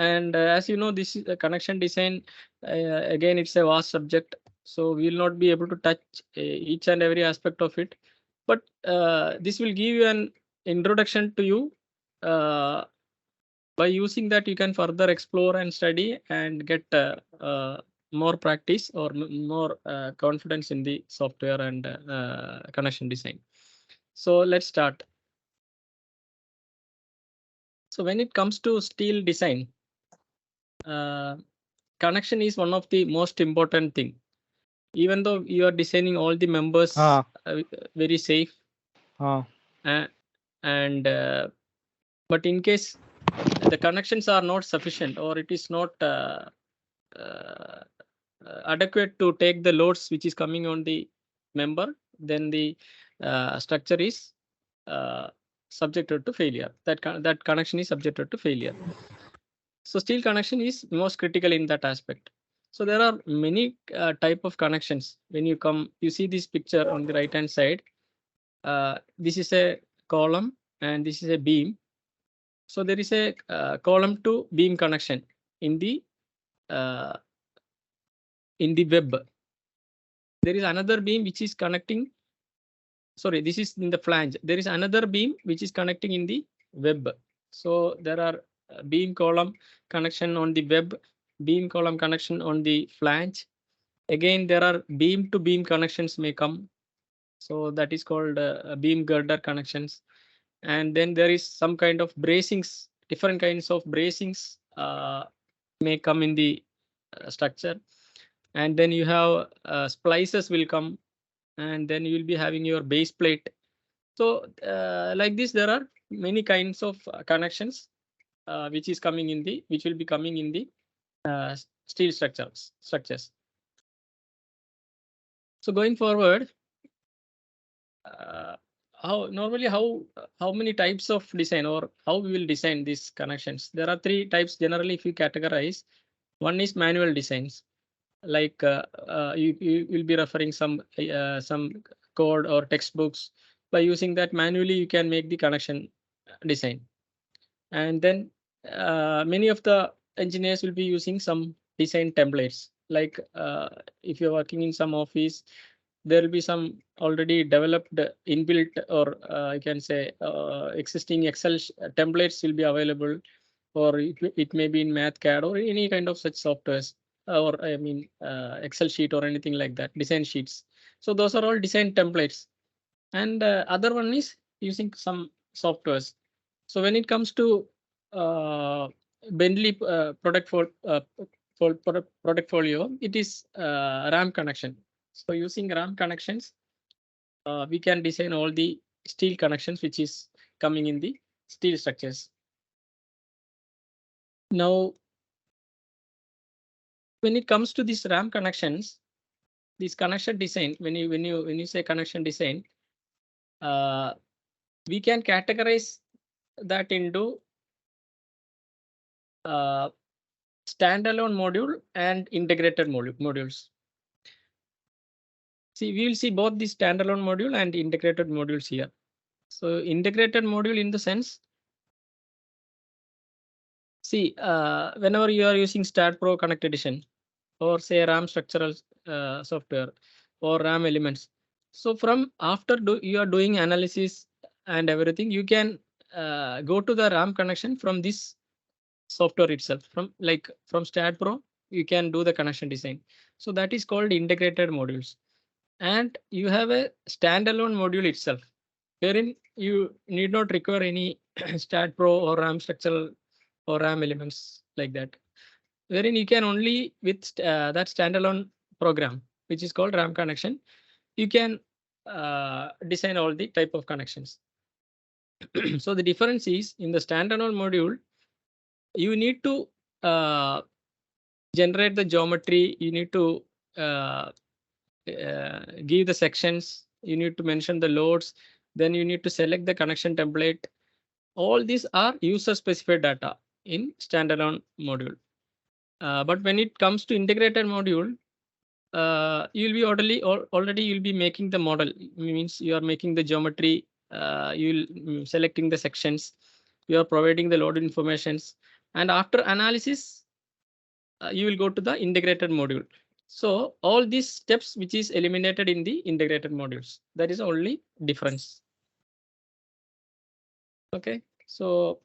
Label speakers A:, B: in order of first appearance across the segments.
A: And as you know, this is a connection design. Again, it's a vast subject, so we will not be able to touch each and every aspect of it. But this will give you an introduction to you. By using that, you can further explore and study and get more practice or more confidence in the software and connection design. So let's start. So when it comes to steel design, connection is one of the most important thing. Even though you are designing all the members very safe, and but in case the connections are not sufficient or it is not adequate to take the loads which is coming on the member, then the structure is subjected to failure. That connection is subjected to failure. So steel connection is most critical in that aspect. So there are many type of connections. When you see this picture on the right hand side, this is a column and this is a beam. So there is a column to beam connection in the web. There is another beam which is connecting. Sorry, this is in the flange. There is another beam which is connecting in the web. So there are beam column connection on the web, beam column connection on the flange. Again, there are beam to beam connections may come. So that is called beam girder connections. And then there is some kind of bracings, different kinds of bracings may come in the structure. And then you have splices will come, and then you will be having your base plate. So like this, there are many kinds of connections which will be coming in the steel structures. So going forward, how many types of design, or how we will design these connections? There are three types generally if you categorize. One is manual designs, like you will be referring some code or textbooks. By using that manually, you can make the connection design. And then many of the engineers will be using some design templates. Like if you're working in some office, there will be some already developed inbuilt, or you can say existing Excel templates will be available, or it may be in MathCAD or any kind of such softwares, or I mean Excel sheet or anything like that, design sheets. So those are all design templates. And other one is using some softwares. So when it comes to Bentley product portfolio, it is RAM connection. So using RAM connections, we can design all the steel connections which is coming in the steel structures. Now, when it comes to these RAM connections, this connection design, when you say connection design, we can categorize that into standalone module and integrated modules. See, we will see both the standalone module and integrated modules here. So integrated module in the sense, see, whenever you are using Staad Pro Connect Edition, or say RAM structural software or RAM elements. So from after you are doing analysis and everything, you can go to the RAM connection from this software itself. From Staad Pro, you can do the connection design. So that is called integrated modules. And you have a standalone module itself, wherein you need not require any Staad Pro or RAM structural or RAM elements like that. Wherein you can only with that standalone program, which is called RAM connection, you can design all the type of connections. So the difference is, in the standalone module, you need to generate the geometry, you need to give the sections, you need to mention the loads, then you need to select the connection template. All these are user specified data in standalone module. But when it comes to integrated module, you'll be already you'll be making the model. Means you are making the geometry, you'll selecting the sections, you are providing the load informations, And after analysis, you will go to the integrated module. So all these steps which is eliminated in the integrated modules, that is only difference. Okay, so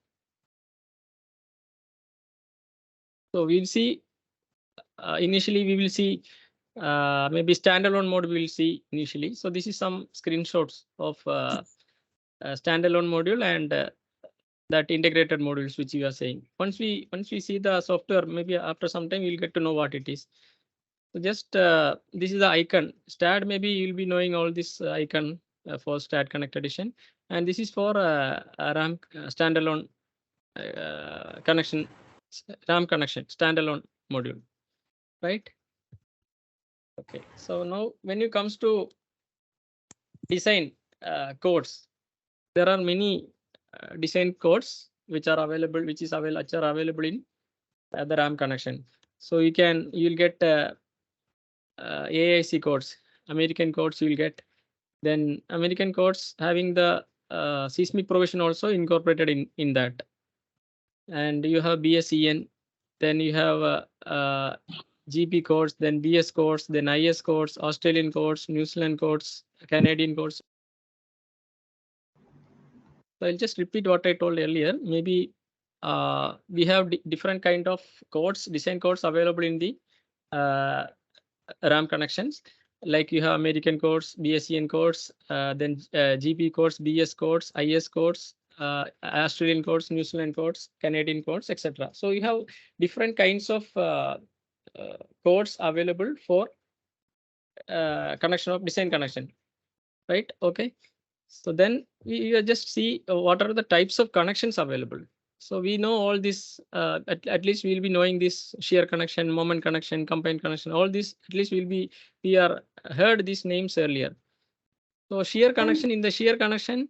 A: we'll see initially we will see maybe standalone mode we will see initially. So this is some screenshots of standalone module and that integrated modules which you are saying. Once we see the software, maybe after some time we'll get to know what it is. So just this is the icon Staad. Maybe you'll be knowing all this icon for Staad Connect Edition, and this is for RAM standalone connection, RAM connection standalone module, right? Okay, so now when it comes to design codes, there are many design codes which are available, which are available in the RAM connection. So you'll get AIC codes, American codes you will get. Then American codes having the seismic provision also incorporated in that. And you have BSEN, then you have GP codes, then BS codes, then IS codes, Australian codes, New Zealand codes, Canadian codes. So I'll just repeat what I told earlier. Maybe we have different kind of codes, design codes available in the RAM connections. Like you have American codes, BSEN codes, then GP codes, BS codes, IS codes, Australian codes, New Zealand codes, Canadian codes, etc. So you have different kinds of codes available for connection of design connection, right? Okay. So then we just see what are the types of connections available. So we know all this, at least we'll be knowing this shear connection, moment connection, combined connection, all this, at least we are heard these names earlier. So shear connection, in the shear connection,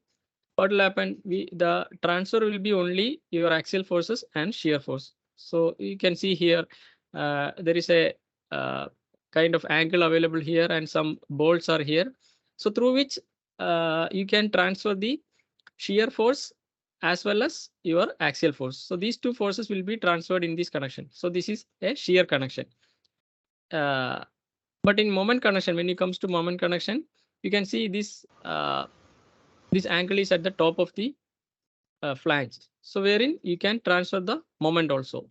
A: what will happen? The transfer will be only your axial forces and shear force. So you can see here, there is a kind of angle available here and some bolts are here. So through which you can transfer the shear force as well as your axial force. So these two forces will be transferred in this connection. So this is a shear connection. But in moment connection, when it comes to moment connection, you can see this this angle is at the top of the flange. So wherein you can transfer the moment also,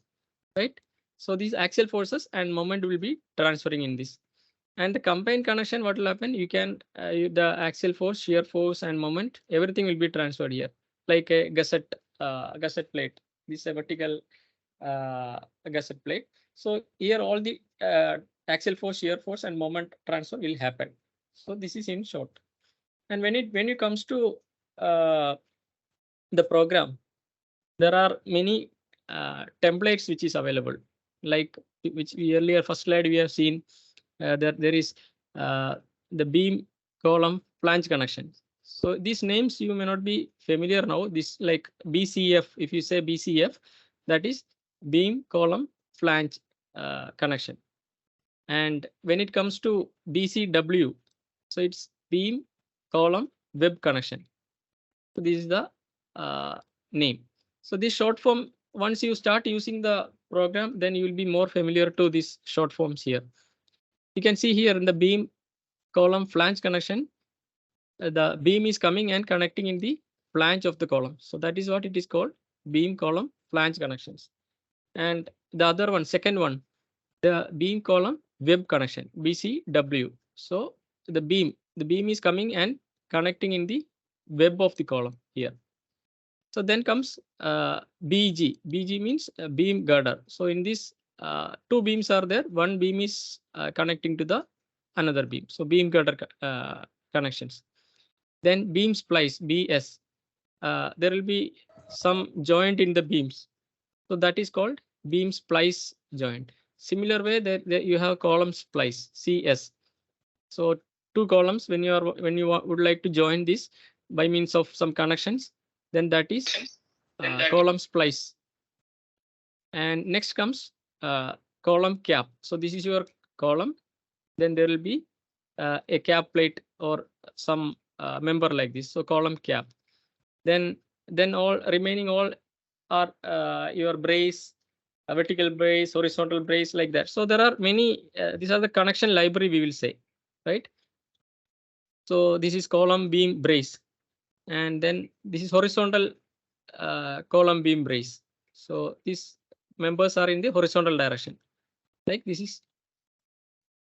A: right? So these axial forces and moment will be transferring in this. And the combined connection, what will happen? You can the axial force, shear force, and moment, everything will be transferred here, like a gusset plate. This is a vertical gusset plate. So here all the axial force, shear force, and moment transfer will happen. So this is in short. And when it comes to the program, there are many templates which is available, like which we earlier first slide we have seen. There is the beam, column, flange connection. So these names you may not be familiar now. This like BCF. If you say BCF, that is beam, column, flange connection. And when it comes to BCW, so it's beam, column, web connection. So this is the name. So this short form, once you start using the program, then you will be more familiar to these short forms here. You can see here in the beam, column, flange connection, the beam is coming and connecting in the flange of the column. So that is what it is called, beam, column, flange connections. And the other one, second one, the beam, column, web connection, BCW. So the beam is coming and connecting in the web of the column here. So then comes BG. BG means beam girder. So in this, two beams are there. One beam is connecting to the another beam. So beam girder connections. Then beam splice, BS. There will be some joint in the beams. So that is called beam splice joint. Similar way, there you have column splice, CS. So two columns, when you would like to join this by means of some connections, then that is column splice. And next comes column cap. So this is your column. Then there will be a cap plate or some member like this. So column cap. Then all remaining all are your brace, a vertical brace, horizontal brace, like that. So there are many, these are the connection library, we will say, right? So this is column beam brace, and then this is horizontal column beam brace. So these members are in the horizontal direction, like this is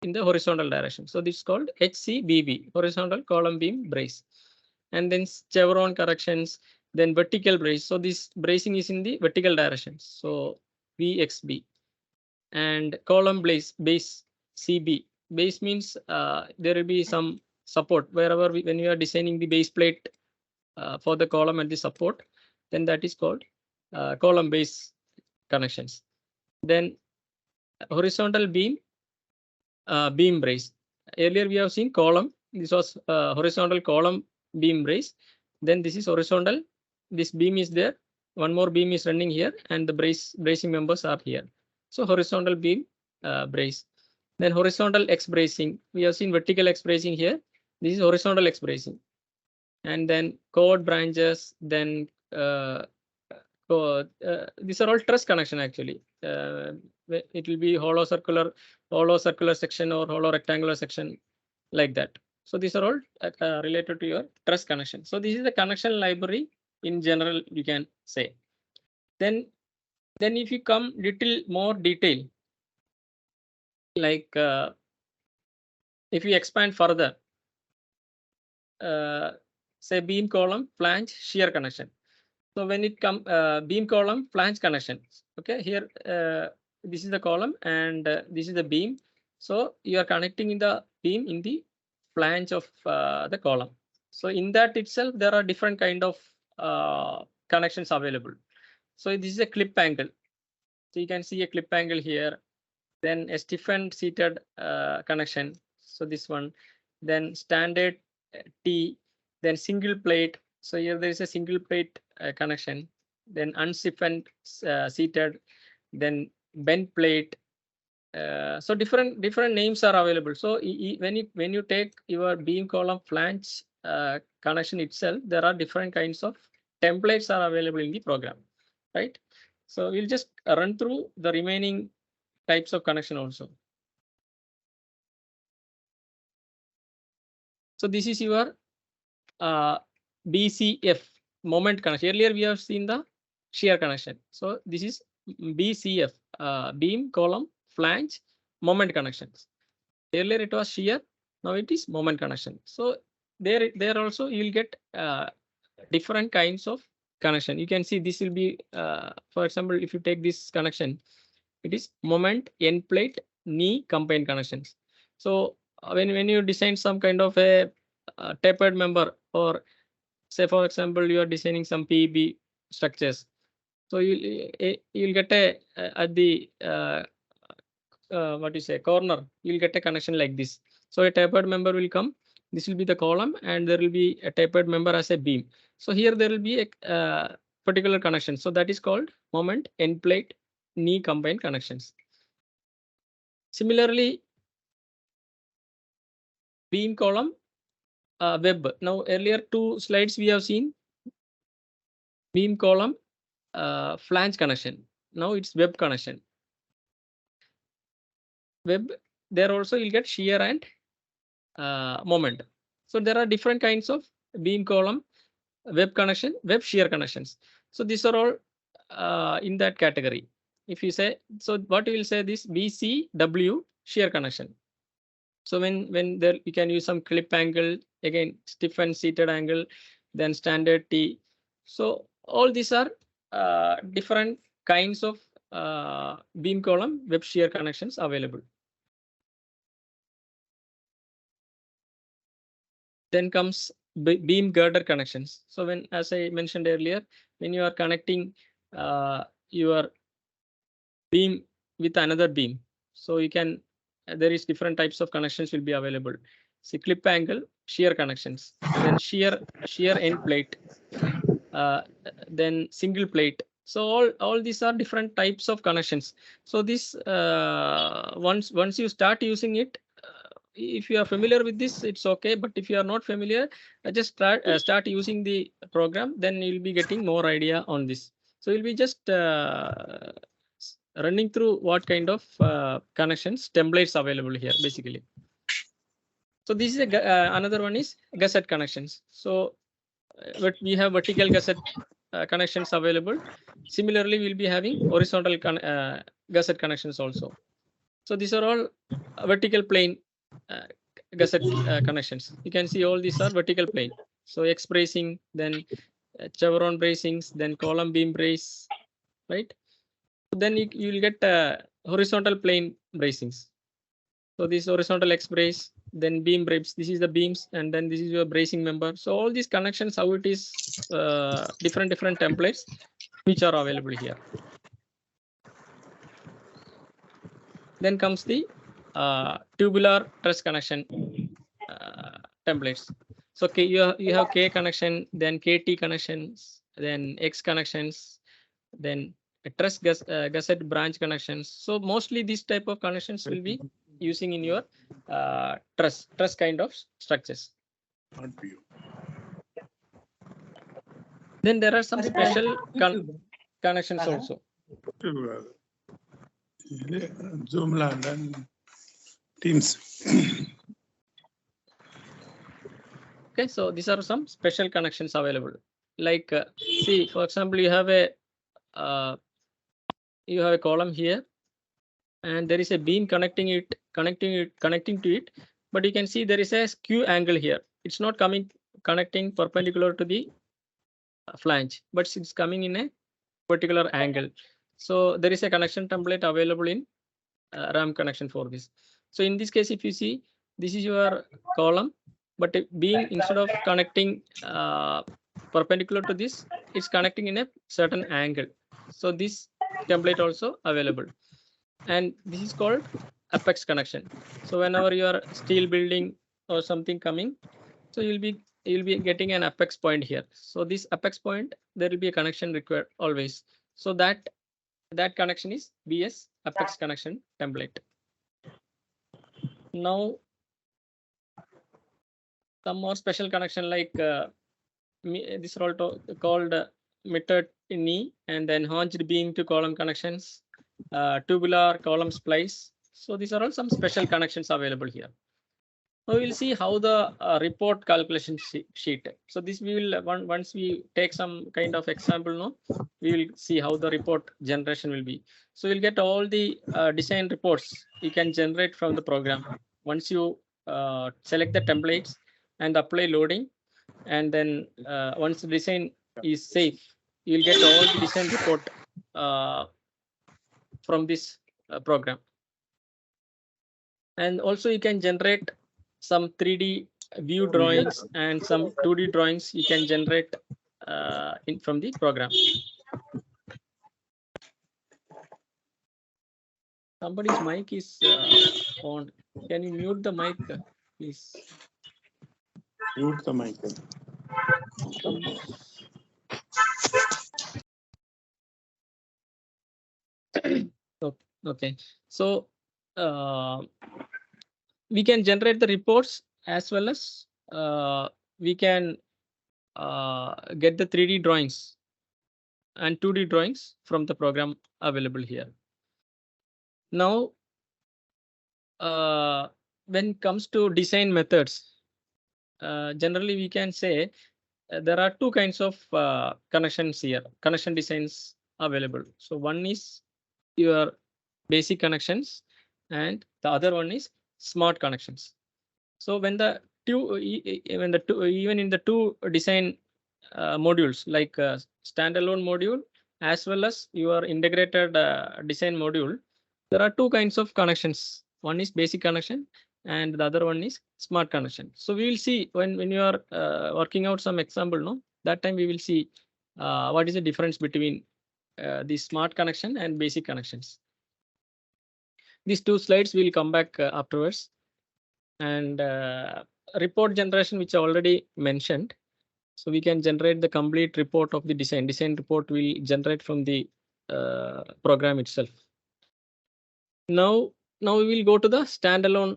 A: in the horizontal direction. So this is called HCBB, horizontal column beam brace. And then chevron corrections, then vertical brace. So this bracing is in the vertical direction. So VXB. And column base CB. Base means there will be some support wherever when you are designing the base plate for the column and the support, then that is called column base connections. Then horizontal beam brace. Earlier we have seen column. This was horizontal column beam brace. Then this is horizontal. This beam is there. One more beam is running here, and the bracing members are here. So horizontal beam brace. Then horizontal X bracing. We have seen vertical X bracing here. This is horizontal X bracing. And then chord branches. Then these are all truss connection actually. It will be hollow circular section or hollow rectangular section, like that. So these are all related to your truss connection. So this is the connection library in general, you can say. Then if you come little more detail, like if you expand further, say beam column flange shear connection. So when it come beam column flange connections, okay, here this is the column and this is the beam. So you are connecting in the beam in the flange of the column. So in that itself, there are different kind of connections available. So this is a clip angle. So you can see a clip angle here. Then a stiffened seated connection. So this one. Then standard T. Then single plate. So here there is a single plate connection. Then unstiffened seated. Then bent plate. So different names are available. So when you take your beam column flange connection itself, there are different kinds of templates are available in the program, right? So we'll just run through the remaining types of connection also. So this is your BCF moment connection. Earlier we have seen the shear connection. So this is BCF, beam column flange moment connections. Earlier it was shear, now it is moment connection. So there also you will get different kinds of connection. You can see this will be, for example, if you take this connection, it is moment end plate knee combined connections. So when you design some kind of a tapered member, or say for example you are designing some PEB structures, so you'll get a at the what you say corner, you'll get a connection like this. So a tapered member will come. This will be the column, and there will be a tapered member as a beam. So here there will be a particular connection. So that is called moment end plate knee combined connections. Similarly, beam column web. Now earlier 2 slides we have seen beam column flange connection. Now it's web connection. Web, there also you'll get shear and moment. So there are different kinds of beam column web connection, web shear connections. So these are all in that category. If you say, so what you will say, this BCW shear connection. So when there you can use some clip angle, again stiffened seated angle, then standard T. So all these are different kinds of beam column web shear connections available. Then comes beam girder connections. So when, as I mentioned earlier, when you are connecting your beam with another beam, so you can, there is different types of connections will be available. See, clip angle shear connections, then shear end plate, then single plate. So all these are different types of connections. So this once you start using it, if you are familiar with this, it's okay. But if you are not familiar, just start using the program, then you'll be getting more idea on this. So you'll be just running through what kind of connections templates available here basically. So this is another one is gusset connections. So but we have vertical gusset connections available. Similarly, we'll be having horizontal gusset connections also. So these are all vertical plane gusset connections. You can see all these are vertical plane. So X bracing, then chevron bracings, then column beam brace, right? Then you will get horizontal plane bracings. So this horizontal X brace, then beam brace. This is the beams, and then this is your bracing member. So all these connections, how it is different templates which are available here. Then comes the tubular truss connection templates. So you have K connection, then KT connections, then X connections, then truss gusset branch connections. So mostly these type of connections will be using in your truss kind of structures. Then there are some special connections also.
B: Zoomland and Teams.
A: Okay, so these are some special connections available. Like see, for example, you have a column here, and there is a beam connecting to it, but you can see there is a skew angle here. It's not connecting perpendicular to the flange, but it's coming in a particular angle. So there is a connection template available in RAM connection for this. So in this case, if you see, this is your column, but beam instead of connecting perpendicular to this, it's connecting in a certain angle. So this template also available, and this is called apex connection. So whenever you are steel building or something coming, so you'll be getting an apex point here. So this apex point, there will be a connection required always. So that connection is BS apex connection template. Now some more special connection like this are all called mitred knee, and then hinged beam to column connections, tubular column splice. So these are all some special connections available here. Now we'll see how the report calculation sheet. So this we will once we take some kind of example, no, we will see how the report generation will be. So you'll get all the design reports you can generate from the program. Once you select the templates and apply loading, and then once the design is safe, you'll get all the design report from this program. And also you can generate some 3D view drawings and some 2D drawings you can generate from the program. Somebody's mic is on. Can you mute the mic, please?
B: Mute the mic.
A: Okay. So we can generate the reports as well as we can get the 3D drawings and 2D drawings from the program available here. Now, when it comes to design methods, generally we can say there are two kinds of connections here, connection designs available. So one is your basic connections and the other one is smart connections. So when the even in the two design modules like standalone module as well as your integrated design module, there are two kinds of connections. One is basic connection and the other one is smart connection. So we will see when you are working out some example, no, that time we will see what is the difference between the smart connection and basic connections. These two slides will come back afterwards. And report generation, which I already mentioned. So we can generate the complete report of the design. Design report will generate from the program itself. Now we will go to the standalone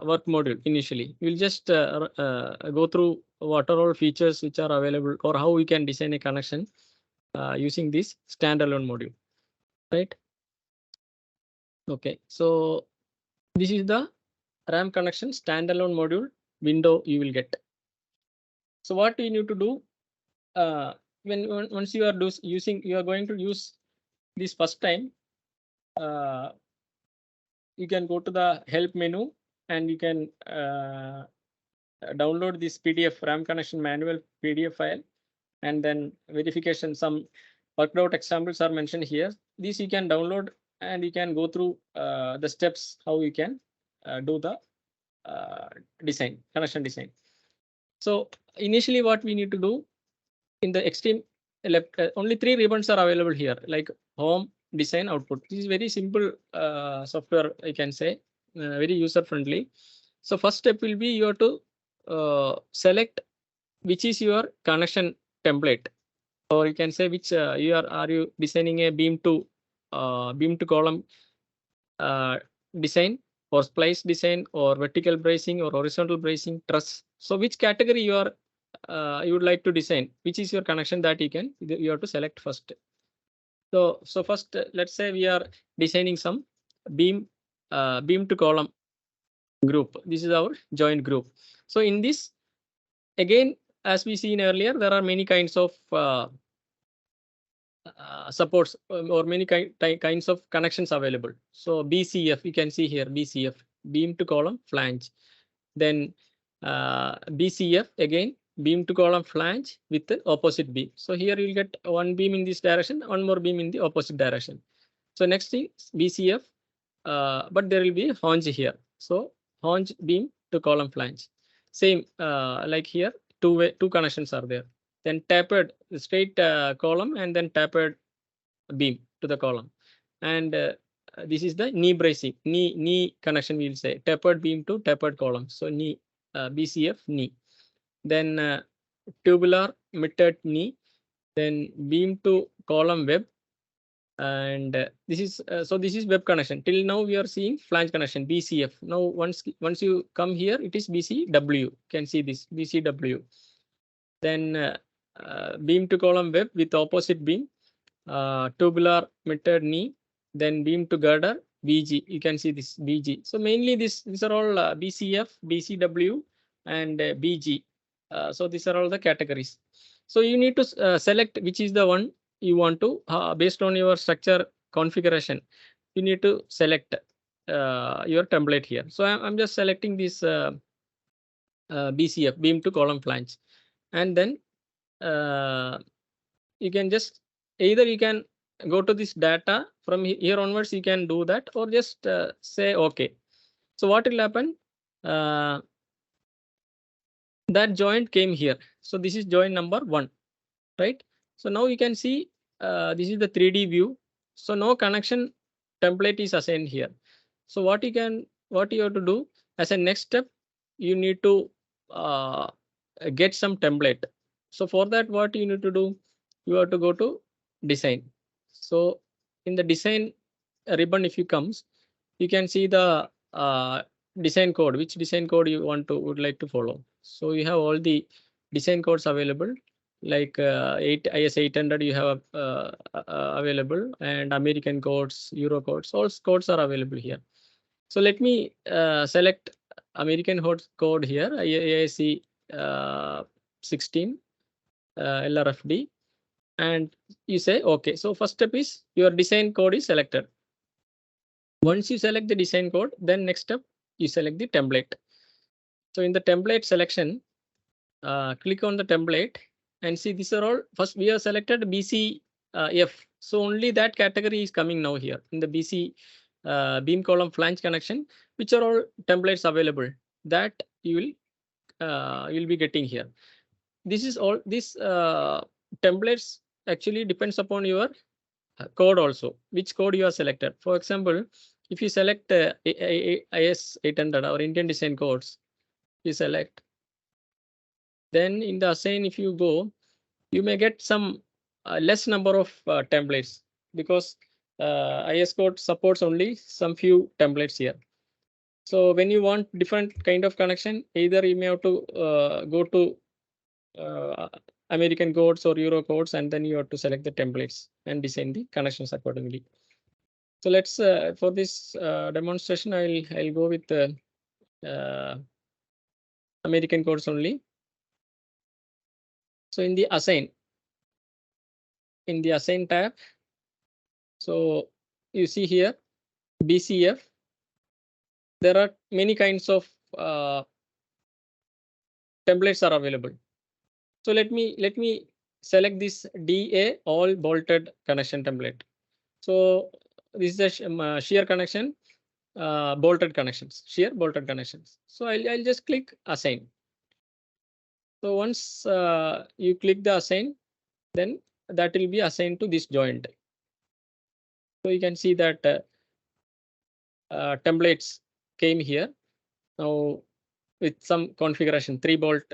A: work module. Initially, we'll just go through what are all features which are available or how we can design a connection using this standalone module, right? Okay, so this is the RAM connection standalone module window you will get. So what you need to do once you are you are going to use this first time, you can go to the help menu and you can download this PDF RAM connection manual PDF file, and then verification. Some worked out examples are mentioned here. These you can download and you can go through the steps how you can do the connection design. So initially what we need to do, in the extreme left, only 3 ribbons are available here, like home, design, output. This is very simple software, I can say, very user friendly. So first step will be you have to select which is your connection template, or you can say which are you designing a beam to column design, or splice design, or vertical bracing, or horizontal bracing, truss. So which category you would like to design, which is your connection, that you have to select first. So first, let's say we are designing some beam to column group. This is our joint group. So in this, again, as we seen earlier, there are many kinds of supports or many kinds of connections available. So BCF, you can see here, BCF, beam to column flange. Then BCF, again, beam to column flange with the opposite beam. So here you'll get one beam in this direction, one more beam in the opposite direction. So next is BCF, but there will be haunch here. So haunch beam to column flange. Same like here, two connections are there. Then tapered straight column, and then tapered beam to the column. And this is the knee bracing, knee connection, we'll say, tapered beam to tapered column. So knee, BCF, knee. Then tubular mitted knee, then beam to column web. And this is web connection. Till now we are seeing flange connection, BCF. Now once you come here, it is BCW. You can see this BCW. Then beam to column web with opposite beam, tubular mitted knee, then beam to girder, BG. You can see this BG. So mainly these are all BCF, BCW, and BG. So these are all the categories. So you need to select which is the one you want to, based on your structure configuration. You need to select your template here. So I'm just selecting this BCF, beam to column flange, and then you can just either you can go to this data from here onwards, you can do that, or just say okay. So what will happen, that joint came here. So this is joint number 1, right? So now you can see this is the 3D view. So no connection template is assigned here. So what you have to do as a next step, you need to get some template. So for that, what you need to do, you have to go to design. So in the design ribbon, if you comes, you can see the design code, which design code you would like to follow. So you have all the design codes available, like IS 800 you have available, and American codes, Euro codes, all codes are available here. So let me select American code here, AIC 16 LRFD, and you say okay. So first step is your design code is selected. Once you select the design code, then next step you select the template. So in the template selection, click on the template and see these are all. First we have selected BCF. So only that category is coming now here in the BC beam column flange connection, which are all templates available that you will be getting here. This is all. This templates actually depends upon your code also, which code you are selected. For example, if you select IS 800 or Indian design codes, you select. Then in the assign, if you go, you may get some less number of templates, because IS code supports only some few templates here. So when you want different kind of connection, either you may have to go to American codes or Euro codes, and then you have to select the templates and design the connections accordingly. So let's for this demonstration, I'll go with the American codes only. So in the assign tab, so you see here BCF. There are many kinds of templates are available. So let me select this DA all bolted connection template. So this is a shear connection, bolted connections, shear bolted connections. So I'll just click assign. So once you click the assign, then that will be assigned to this joint. So you can see that templates came here. Now with some configuration, 3-bolt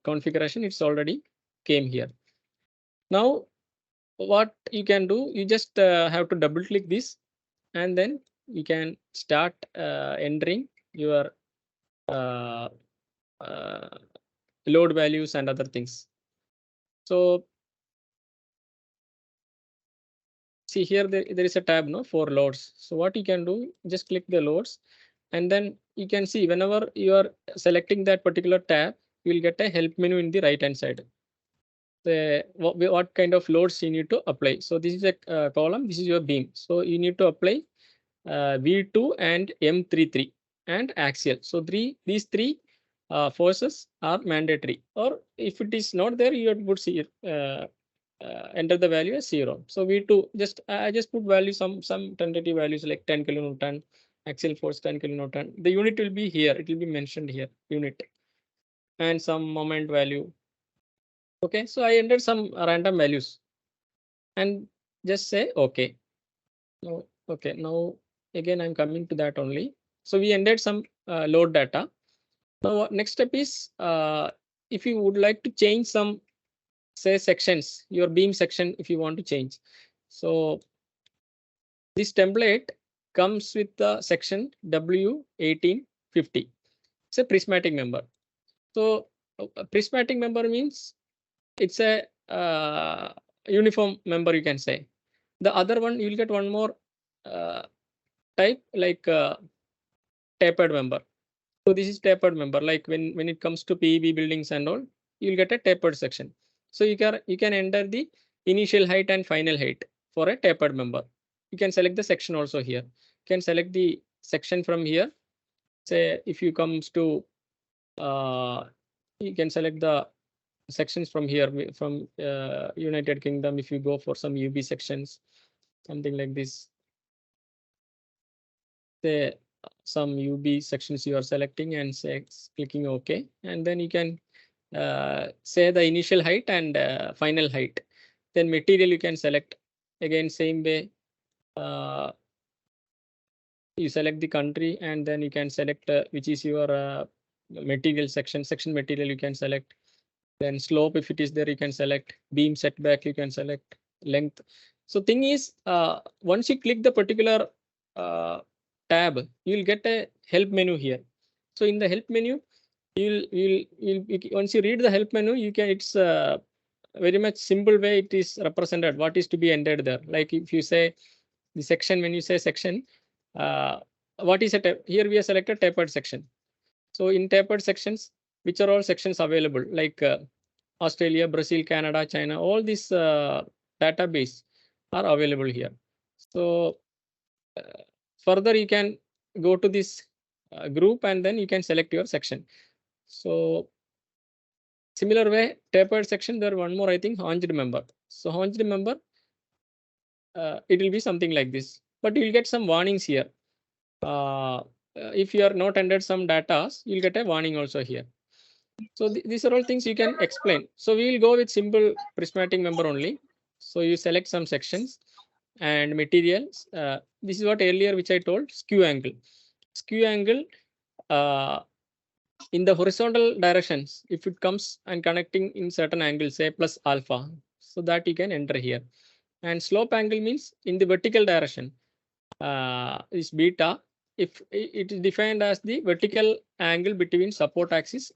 A: configuration, it's already came here. Now what you can do, you just have to double click this, and then you can start entering your load values and other things. So see here, there is a tab for loads. So what you can do, just click the loads, and then you can see whenever you are selecting that particular tab, you will get a help menu in the right hand side. What kind of loads you need to apply. So this is a column, this is your beam. So you need to apply V2 and M33 and axial. So these three forces are mandatory, or if it is not there, you would see enter the value as 0. So V2, I just put value, some tentative values like 10 kilonewton, axial force 10 kilonewton. The unit will be here, it will be mentioned here, unit, and some moment value. Okay, so I entered some random values and just say okay. No, okay, now again I'm coming to that only. So we entered some load data. Now next step is if you would like to change some, say, sections, your beam section, if you want to change. So this template comes with the section W1850. It's a prismatic member. So a prismatic member means it's a uniform member, you can say. The other one, you'll get one more type, like tapered member. So this is tapered member, like when it comes to PEB buildings and all, you'll get a tapered section. So you can enter the initial height and final height for a tapered member. You can select the section also here. You can select the section from here. Say if you comes to you can select the sections from here, from United Kingdom. If you go for some UB sections, something like this, say some UB sections you are selecting and say clicking OK, and then you can say the initial height and final height. Then material you can select, again same way. You select the country, and then you can select which is your material section material you can select. Then slope, if it is there, you can select. Beam setback, you can select. Length. So thing is, once you click the particular tab, you'll get a help menu here. So in the help menu, you'll once you read the help menu, you can, it's very much simple way it is represented, what is to be entered there. Like if you say the section, when you say section, what is a here we have selected tapered section. So in tapered sections, which are all sections available, like Australia, Brazil, Canada, China, all these database are available here. So further you can go to this group, and then you can select your section. So similar way, tapered section, there one more, I think, hinged member. So hinged member, it will be something like this, but you'll get some warnings here. If you are not entered some data, you'll get a warning also here. So these are all things you can explain. So we will go with simple prismatic member only. So you select some sections and materials. This is what earlier which I told, skew angle. Skew angle in the horizontal directions, if it comes and connecting in certain angles, say plus alpha, so that you can enter here. And slope angle means in the vertical direction is beta. If it is defined as the vertical angle between support axis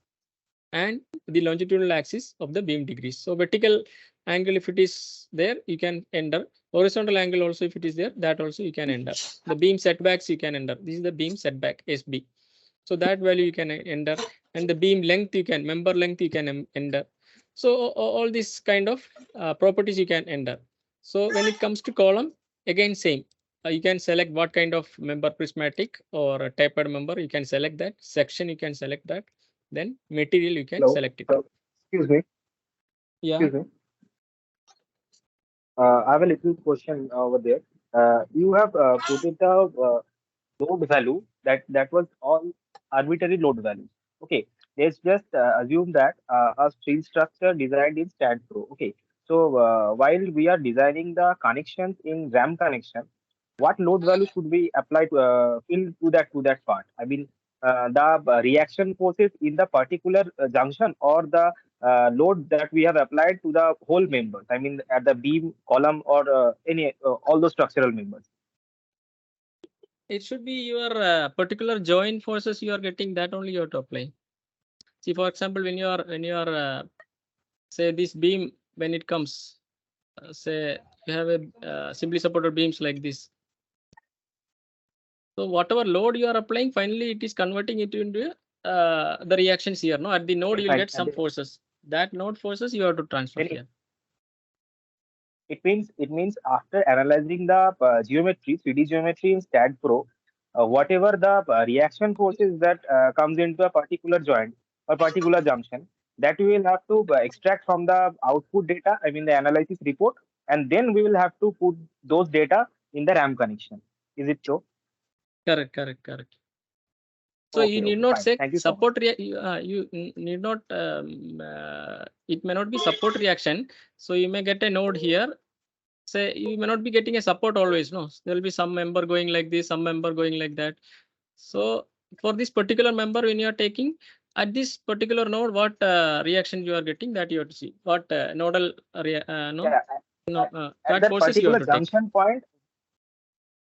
A: and the longitudinal axis of the beam degrees. So vertical angle, if it is there, you can enter. Horizontal angle also, if it is there, that also you can enter. The beam setbacks you can enter. This is the beam setback SB. So that value you can enter, and the beam length you can, member length you can enter. So all these kind of properties you can enter. So when it comes to column, again same. You can select what kind of member, prismatic or a tapered member. You can select that. Section you can select that. Then material you can
C: Hello.
A: select it.
C: Hello. Excuse me.
A: Yeah.
C: Excuse me. I have a little question over there. You have put it a load value that was all arbitrary load value. Okay, let's just assume that a steel structure designed in Staad Pro. Okay, so while we are designing the connections in RAM connection, what load value should we apply to fill to that part? I mean, the reaction forces in the particular junction or the load that we have applied to the whole members. I mean, at the beam, column, or any all those structural members.
A: It should be your particular joint forces you are getting, that only you have to apply. See, for example, when you are say this beam, when it comes, say you have a simply supported beams like this. So whatever load you are applying, finally it is converting it into the reactions here. No, at the node you will
C: Fine.
A: get some forces. That node forces you have to transfer
C: Then
A: here.
C: it means after analyzing the geometry, 3D geometry in Staad Pro, whatever the reaction forces that comes into a particular joint or particular junction, that we will have to extract from the output data. I mean the analysis report, and then we will have to put those data in the RAM connection. Is it so?
A: Correct, correct, correct. So you
C: Okay,
A: need
C: okay,
A: not
C: fine.
A: say
C: Thank you so much.
A: support. You need not. It may not be support reaction. So you may get a node here. Say you may not be getting a support always. No, there will be some member going like this, some member going like that. So for this particular member, when you are taking at this particular node, what reaction you are getting, that you have to see. What nodal
C: Yeah, at
A: that
C: that
A: forces you have
C: particular
A: to take.
C: junction point,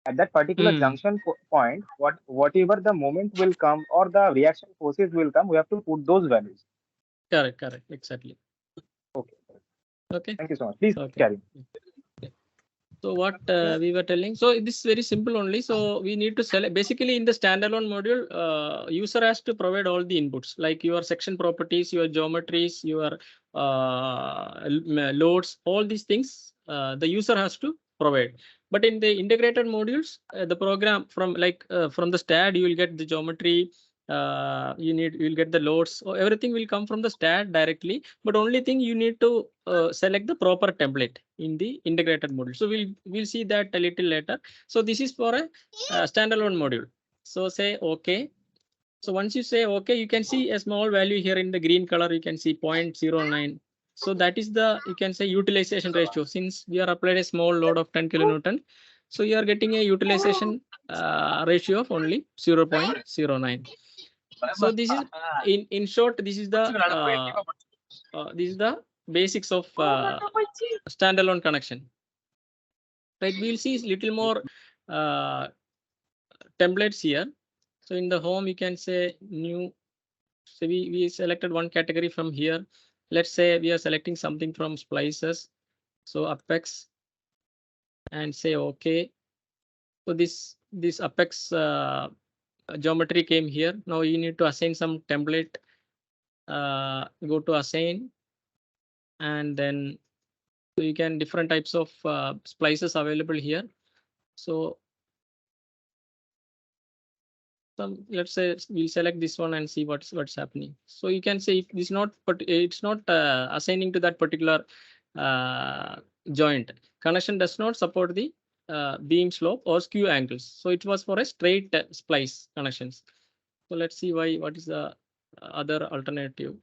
C: at that particular
A: Hmm.
C: junction point, whatever the moment will come or the reaction forces will come, we have to put those values.
A: Correct, correct, exactly.
C: Okay.
A: Okay,
C: Thank you so much. Please
A: okay.
C: carry.
A: So what we were telling, so this is very simple only. So we need to select, basically in the standalone module, user has to provide all the inputs like your section properties, your geometries, your loads, all these things the user has to provide. But in the integrated modules, the program from from the Staad, you will get the geometry, you will get the loads, so everything will come from the Staad directly. But only thing you need to select the proper template in the integrated module. So we'll see that a little later. So this is for a standalone module. So say okay. So once you say okay, you can see a small value here in the green color. You can see 0.09. So that is the, you can say, utilization ratio. Since we are applied a small load of 10 kilonewton, so you are getting a utilization ratio of only 0.09. So this is in short, this is the basics of standalone connection. Right, we'll see little more templates here. So in the home, you can say new. So we selected one category from here. Let's say we are selecting something from splices. So apex and say okay. So this apex geometry came here. Now you need to assign some template. Go to assign, and then so you can different types of splices available here. So let's say we'll select this one and see what's happening. So you can say if this not, but it's not assigning to that particular joint. Connection does not support the beam slope or skew angles. So it was for a straight splice connections. So let's see what is the other alternative.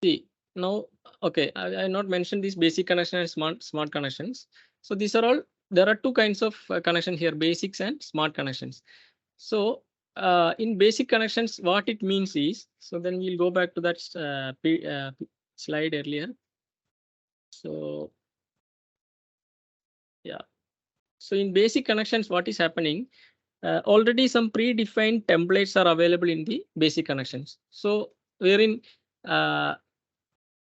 A: See now, okay, I not mentioned these basic connection and smart connections. So these are all, there are two kinds of connection here, basics and smart connections. So in basic connections, what it means is, so then we'll go back to that slide earlier. So yeah, so in basic connections, what is happening? already some predefined templates are available in the basic connections. So wherein the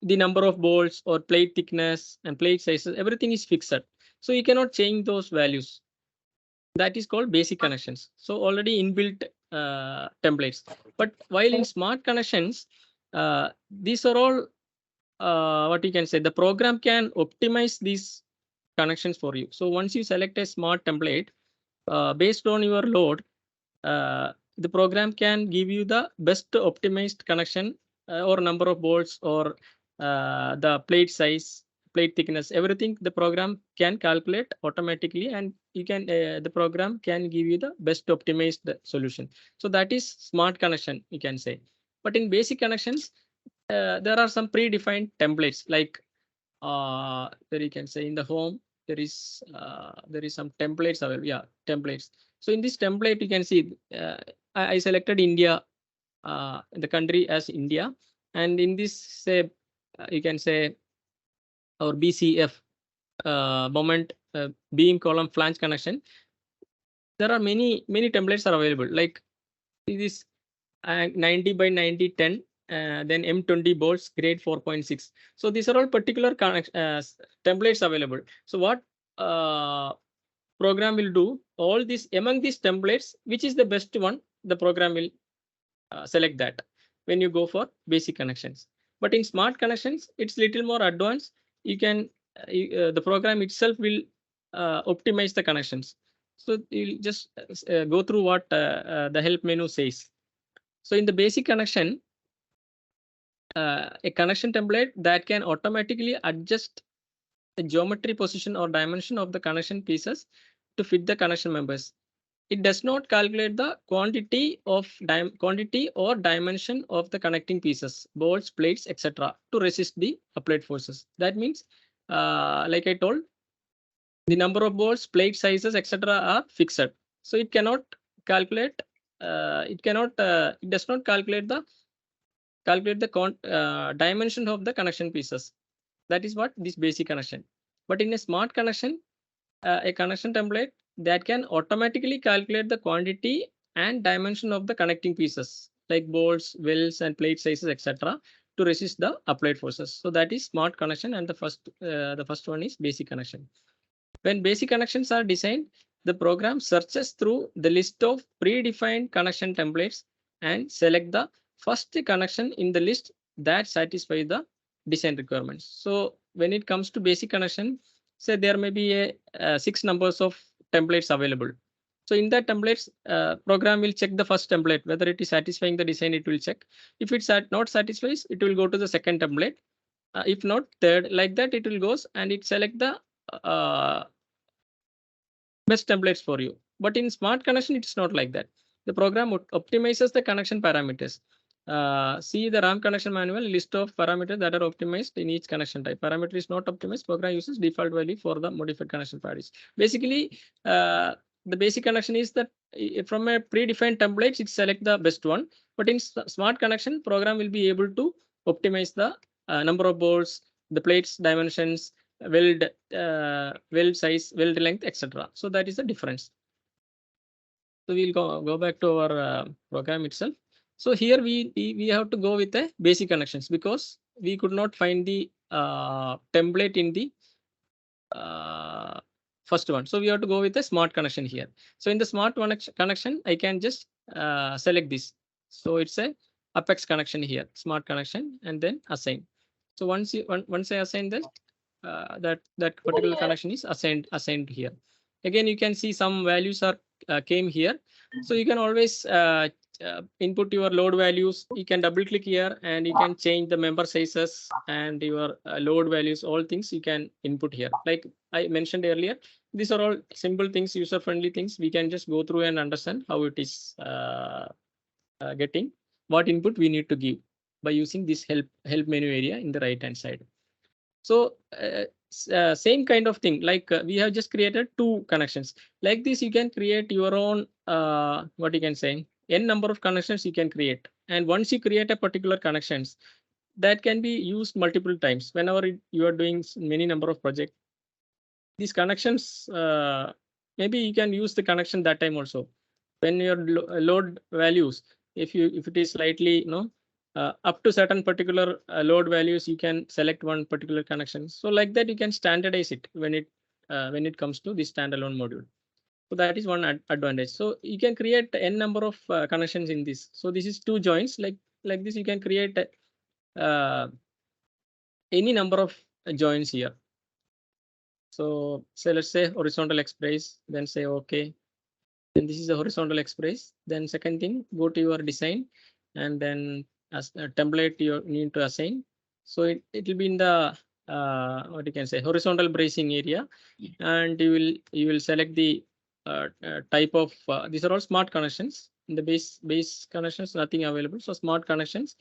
A: number of bolts or plate thickness and plate sizes, everything is fixed. So you cannot change those values. That is called basic connections. So already inbuilt templates. But while in smart connections, these are all what you can say, the program can optimize these connections for you. So once you select a smart template, based on your load, the program can give you the best optimized connection or number of bolts or the plate size, plate thickness, everything the program can calculate automatically, and you can the program can give you the best optimized solution. So that is smart connection, you can say. But in basic connections, there are some predefined templates, like there you can say in the home there is some templates available. Yeah, templates. So in this template you can see I selected India, the country as India, and in this say you can say our BCF, moment beam column flange connection. There are many templates are available, like this 90 by 90 10, then M20 bolts grade 4.6. So these are all particular templates available. So what program will do, all these among these templates, which is the best one, the program will select that when you go for basic connections. But in smart connections, it's little more advanced. You can the program itself will optimize the connections. So you'll just go through what the help menu says. So in the basic connection, a connection template that can automatically adjust the geometry position or dimension of the connection pieces to fit the connection members. It does not calculate the quantity or dimension of the connecting pieces, bolts, plates, etc., to resist the applied forces. That means, like I told, the number of bolts, plate sizes, etc., are fixed. So it cannot calculate. It does not calculate the dimension of the connection pieces. That is what this basic connection. But in a smart connection, a connection template that can automatically calculate the quantity and dimension of the connecting pieces like bolts, welds, and plate sizes, etc., to resist the applied forces. So that is smart connection, and the first one is basic connection. When basic connections are designed, the program searches through the list of predefined connection templates and select the first connection in the list that satisfies the design requirements. So when it comes to basic connection, say there may be a 6 numbers of templates available. So in that templates, program will check the first template, whether it is satisfying the design, it will check. If it's not satisfies, it will go to the second template. If not, third, like that it will goes and it select the best templates for you. But in smart connection, it's not like that. The program optimizes the connection parameters. See the RAM connection manual, list of parameters that are optimized in each connection type. Parameter is not optimized, program uses default value for the modified connection patterns. Basically, the basic connection is that from a predefined templates, it select the best one. But in smart connection, program will be able to optimize the number of bolts, the plates dimensions, weld size, weld length, etc. So that is the difference. So we'll go back to our program itself. So here we have to go with the basic connections because we could not find the template in the first one. So we have to go with a smart connection here. So in the smart connection, I can just select this. So it's a Apex connection here, smart connection, and then assign. So once I assign this, that particular connection is assigned here. Again, you can see some values are came here. So you can always input your load values. You can double click here and you can change the member sizes and your load values. All things you can input here. Like I mentioned earlier, these are all simple things, user friendly things. We can just go through and understand how it is getting what input we need to give by using this help menu area in the right hand side. So same kind of thing, like we have just created 2 connections. Like this, you can create your own, what you can say, n number of connections you can create. And once you create a particular connections, that can be used multiple times. Whenever you are doing many number of projects, these connections, maybe you can use the connection that time also. when your load values, if it is slightly up to certain particular load values, you can select one particular connection. So like that, you can standardize it when it comes to this standalone module. So that is one advantage. So you can create n number of connections in this. So this is two joints like this. You can create any number of joints here. So say let's say horizontal express, then say okay. Then this is a horizontal express. Then second thing, go to your design, and then as a template you need to assign. So it will be in the what you can say horizontal bracing area, and you will select the type of these are all smart connections. In the base connections, nothing available. So smart connections,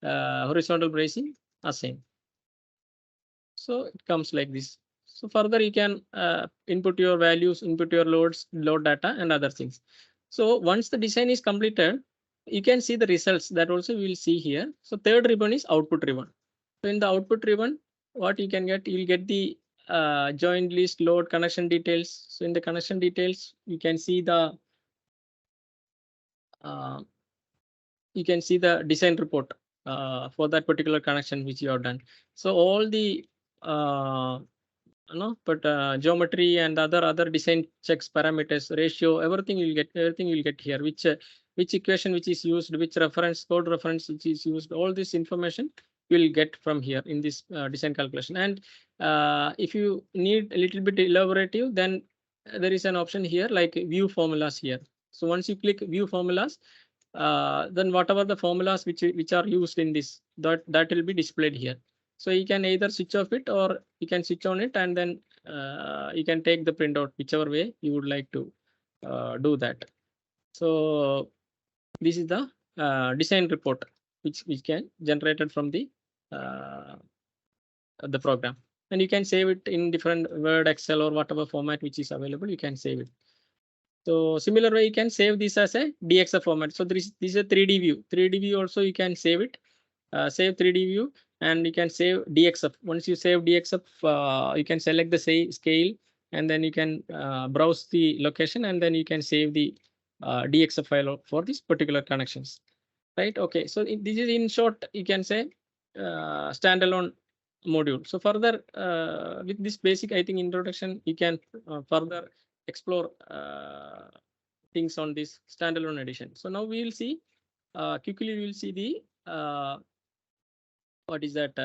A: horizontal bracing, assign. So it comes like this. So further you can input your values, input your load data and other things. So once the design is completed, you can see the results that also we will see here. So third ribbon is output ribbon. So in the output ribbon, what you can get, you will get the joint list, load, connection details. So in the connection details, you can see the design report for that particular connection which you have done. So all the geometry and other design checks, parameters, ratio, everything you'll get here, which equation which is used, which reference, code reference which is used, all this information you'll get from here in this design calculation. And if you need a little bit elaborative, then there is an option here like view formulas here. So once you click view formulas, then whatever the formulas which are used in this, that will be displayed here. So you can either switch off it or you can switch on it, and then you can take the printout, whichever way you would like to do that. So this is the design report which can generated from the program, and you can save it in different Word, Excel, or whatever format which is available. You can save it. So similar way, you can save this as a DXF format. So this is a 3D view. 3D view also you can save it. Save 3D view, and you can save DXF. Once you save DXF, you can select the scale, and then you can browse the location, and then you can save the DXF file for these particular connections. Right? Okay. So this is in short, you can say standalone module. So further with this basic, I think introduction, you can further explore things on this standalone edition. So now we will see quickly. We will see the what is that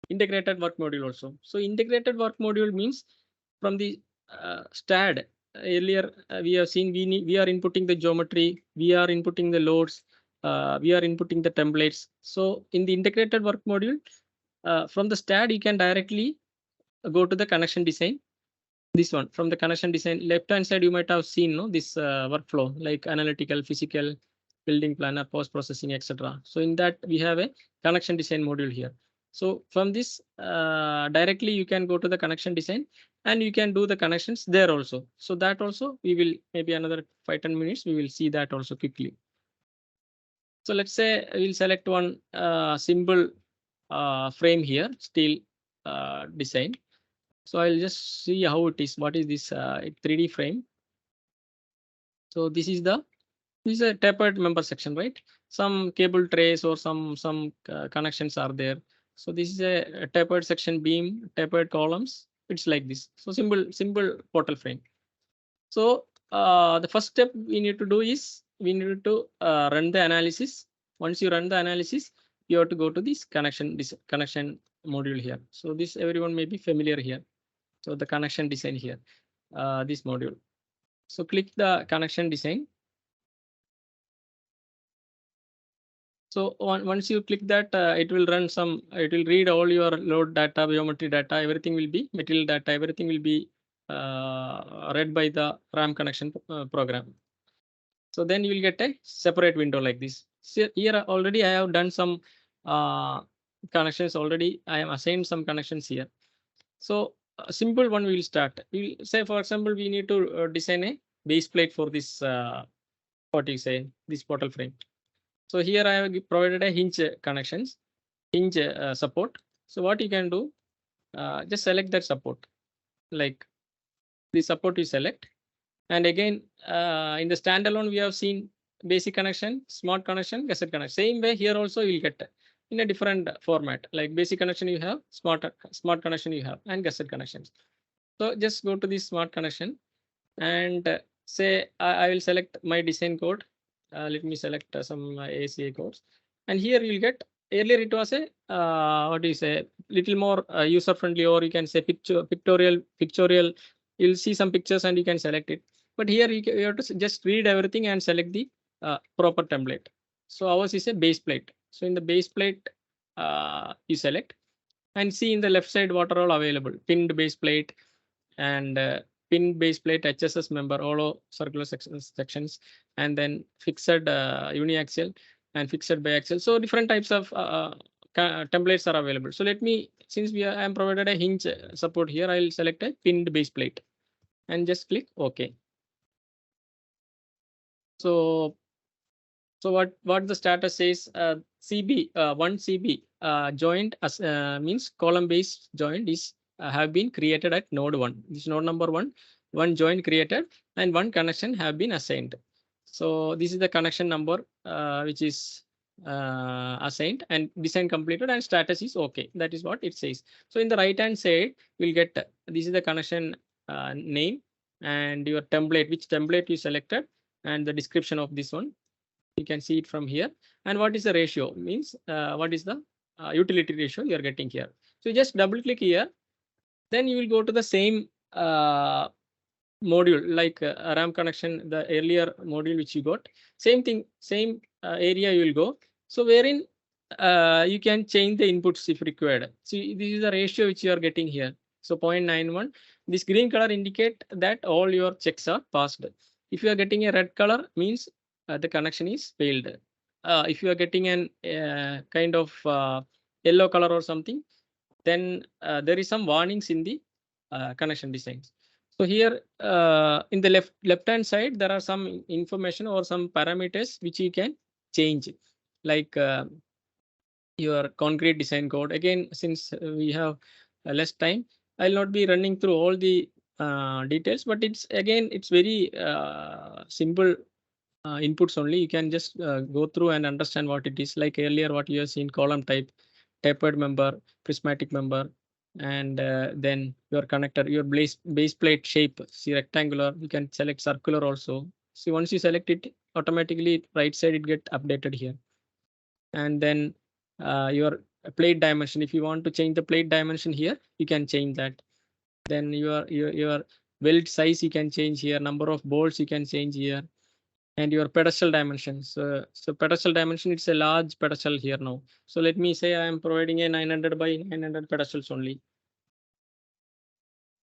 A: integrated work module also. So integrated work module means from the Staad earlier we have seen we are inputting the geometry, we are inputting the loads, we are inputting the templates. So in the integrated work module, from the Staad you can directly go to the connection design. This one from the connection design, left hand side you might have seen this workflow like analytical, physical, building planner, post processing, etc. So in that we have a connection design module here. So from this directly you can go to the connection design and you can do the connections there also. So that also we will maybe another 5-10 minutes we will see that also quickly. So let's say we'll select one simple frame here, steel design. So I'll just see how it is. What is this 3D frame? So this is a tapered member section, right? Some cable trays or some connections are there. So this is a tapered section beam, tapered columns. It's like this. So simple portal frame. So the first step we need to do is we need to run the analysis. Once you run the analysis, you have to go to this connection module here. So this everyone may be familiar here. So the connection design here, this module. So click the connection design. So once you click that, it will read all your load data, geometry data, everything will be material data, everything will be read by the RAM connection program. So then you will get a separate window like this. So here already I have done some connections already. I have assigned some connections here. So a simple one we will start. We will say, for example, we need to design a base plate for this this portal frame. So here I have provided a hinge connections, hinge support. So what you can do, just select that support. Like the support you select, And again, in the standalone, we have seen basic connection, smart connection, gusset connection. Same way here also you'll get in a different format. Like basic connection you have, smart connection you have, and gusset connections. So just go to the smart connection and say I will select my design code. Let me select some ACA codes. And here you'll get, earlier it was a what do you say, little more user friendly, or you can say pictorial. You'll see some pictures and you can select it. But here you have to just read everything and select the proper template. So ours is a base plate. So in the base plate, you select and see in the left side what are all available. Pinned base plate and pin base plate HSS member, all circular sections, and then fixed uniaxial and fixed biaxial. So different types of templates are available. So let me, since I am provided a hinge support here, I'll select a pinned base plate and just click OK. So what the status says, CB, one CB joined as means column based joint is have been created at node 1. This is node number 1. One joint created and one connection have been assigned. So this is the connection number which is assigned and design completed and status is OK. That is what it says. So in the right hand side, we'll get this is the connection name and your template, which template you selected, and the description of this one. You can see it from here. And what is the ratio means what is the utility ratio you are getting here. So you just double click here, then you will go to the same module like RAM connection, the earlier module which you got. Same thing, same area you will go. So wherein you can change the inputs if required. So this is the ratio which you are getting here. So 0.91. This green color indicate that all your checks are passed. If you are getting a red color, means the connection is failed. If you are getting an kind of yellow color or something, then there is some warnings in the connection designs. So here in the left hand side, there are some information or some parameters which you can change, like your concrete design code. Again, since we have less time, I'll not be running through all the details, but it's very simple inputs only. You can just go through and understand what it is. Like earlier, what you have seen, column type, tapered member, prismatic member, and then your connector, your base plate shape. See rectangular. You can select circular also. See, once you select it, automatically right side it get updated here. And then your plate dimension. If you want to change the plate dimension here, you can change that. Then your weld size you can change here. Number of bolts you can change here. And your pedestal dimensions. So pedestal dimension, it's a large pedestal here now. So let me say I am providing a 900 by 900 pedestals only.